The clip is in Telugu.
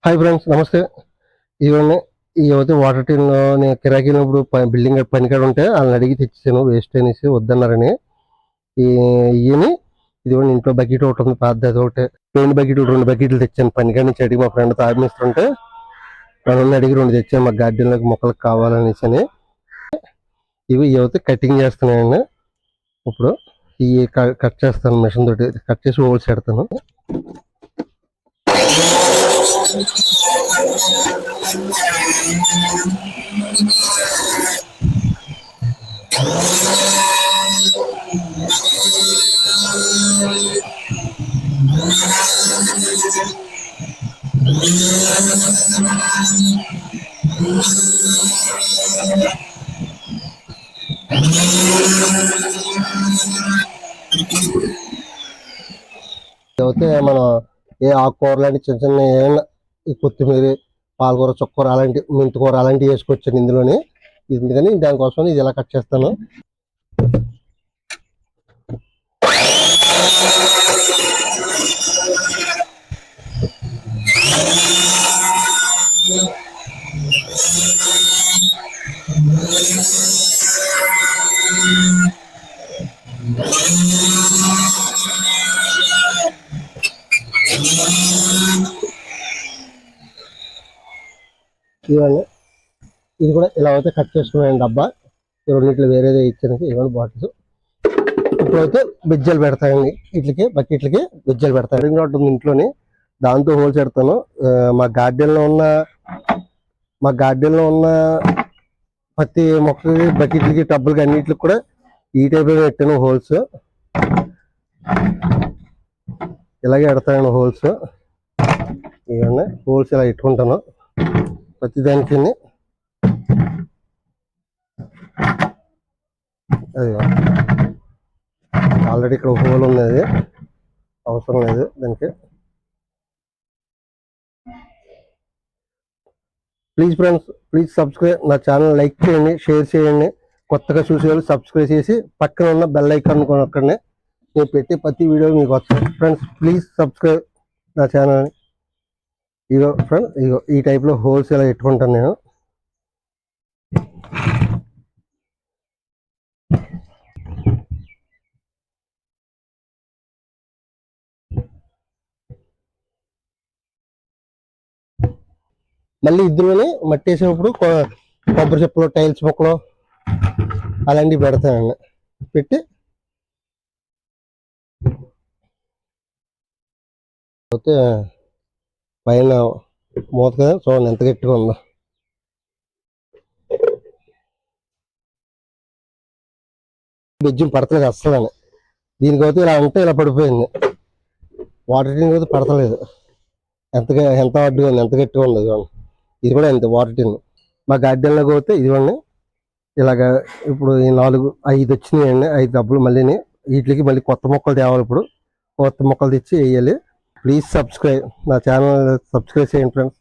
హాయ్ ఫ్రెండ్స్, నమస్తే. ఇవన్నీ ఇవైతే వాటర్ టిన్ నేను కిరాకీ ఇప్పుడు బిల్డింగ్ పని కాడ ఉంటే వాళ్ళని అడిగి తెచ్చాను. వేస్ట్ అనేసి వద్దన్నారని ఇవని ఇదిగోండి. ఇంట్లో బకెట్ ఒకటి ఉంది, పెద్దది ఒకటి పెయింట్ బకెట్ 2 బకెట్లు తెచ్చాను. పని కాడ నుంచి అడిగి మా ఫ్రెండ్ తాగిస్తుంటే వాళ్ళని అడిగి 2 తెచ్చాను. మా గార్డెన్లోకి మొక్కలకు కావాలనేసి అని. ఇవి అయితే కటింగ్ చేస్తున్నాయండి. ఇప్పుడు ఇవి కట్ చేస్తాను, మిషన్ తోటి కట్ చేసి హోల్స్ పెడతాను. అయితే మనం ఏ ఆకుకూరలు అంటే చిన్న చిన్న ఏమైనా కొత్తిమీర, పాలకూర, చుక్కకూర అలాంటి మెంతికూర అలాంటివి వేసుకోవచ్చండి ఇందులోని. ఎందుకని దానికోసం ఇది ఎలా కట్ చేస్తాను. ఇవన్నీ ఇది కూడా ఇలా అయితే కట్ చేసుకున్నాను. డబ్బా రెండింటిలో వేరేదే ఇచ్చాను. ఇవన్నీ బాటిల్స్. ఇప్పుడైతే బిజ్జలు పెడతాయండి. వీటికి బకెట్లకి బిజ్జలు పెడతాను. రింగ్ రాడ్ ఉంది ఇంట్లోని, దాంతో హోల్స్ పెడతాను. మా గార్డెన్లో ఉన్న ప్రతి మొక్కకి, బకెట్లకి, టబ్బులకి అన్నిటికి కూడా ఈ టైప్ పెట్టాను హోల్స్. ఇలాగే పెడతాను హోల్స్. ఇవన్నీ హోల్స్ ఇలా పెట్టుకుంటాను ప్రతి దానికి. అది ఆల్రెడీ ఇక్కడ హోల్ ఉన్నది, అవసరం లేదు దానికి. Please friends, please subscribe. నా ఛానల్ లైక్ చేయండి, షేర్ చేయండి. కొత్తగా చూసేవాళ్ళు సబ్స్క్రైబ్ చేసి పక్కన ఉన్న బెల్ ఐకాన్ అక్కడనే నేను పెట్టే ప్రతి వీడియో మీకు వస్తుంది. ఫ్రెండ్స్ ప్లీజ్ సబ్స్క్రైబ్ నా ఛానల్ని. ఇగో ఫ్రెండ్స్, ఇగో ఈ టైప్లో హోల్స్ ఇలా పెట్టుకుంటాను నేను. మళ్ళీ ఇద్దరుని మట్టి వేసేటప్పుడు కొబ్బరి చెప్పులు, టైల్స్ మొక్కలు అలాంటివి పెడతానండి. పెట్టి పోతే పైన మూత కదా చూడండి ఎంత గట్టిగా ఉందో. బెజ్జం పడతలేదు అస్సలని. దీనికైతే ఇలా ఉంటే ఇలా పడిపోయింది. వాటర్ టిన్ అయితే పడతలేదు. ఎంత అడ్డుగా ఉంది, ఎంత గట్టిగా ఉంది చూడండి. ఇది కూడా అంతే వాటర్ టిన్. మా గార్డెన్లోకి పోతే ఇదిగోండి ఇలాగా. ఇప్పుడు ఈ 4-5 వచ్చినాయండి, 5 డబ్బులు. మళ్ళీ వీటికి మళ్ళీ కొత్త మొక్కలు తేవాలి. ఇప్పుడు కొత్త మొక్కలు తెచ్చి వేయాలి. ప్లీజ్ సబ్స్క్రైబ్, నా ఛానల్ సబ్స్క్రైబ్ చేయండి ఫ్రెండ్స్.